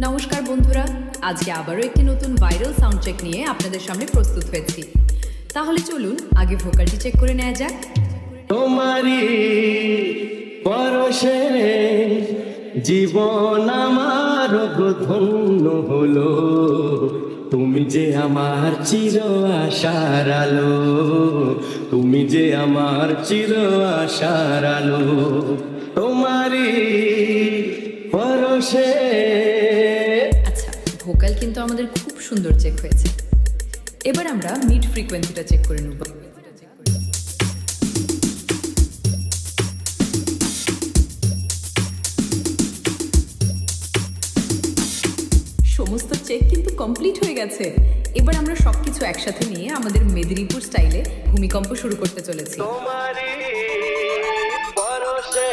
নমস্কার বন্ধুরা, আজকে আবারও একটি নতুন ভাইরাল সাউন্ড চেক নিয়ে আপনাদের সামনে প্রস্তুত হয়েছি। তাহলে চলুন আগে ভোকালটি চেক করে নেওয়া যাক। তোমারি পরশে জীবন আমার ধন্য হলো, তুমি যে আমার চির আশার আলো, তুমি যে আমার চির আশার আলো, তোমারি পরশে। আচ্ছা, ভোকাল কিন্তু আমাদের খুব সুন্দর চেক হয়েছে। এবার আমরা মিড ফ্রিকোয়েন্সিটা চেক করে নেব। সমস্ত চেক কিন্তু কমপ্লিট হয়ে গেছে। এবার আমরা সবকিছু একসাথে নিয়ে আমাদের মেদিনীপুর স্টাইলে ভূমিকম্প শুরু করতে চলেছি। তোমারি পরশে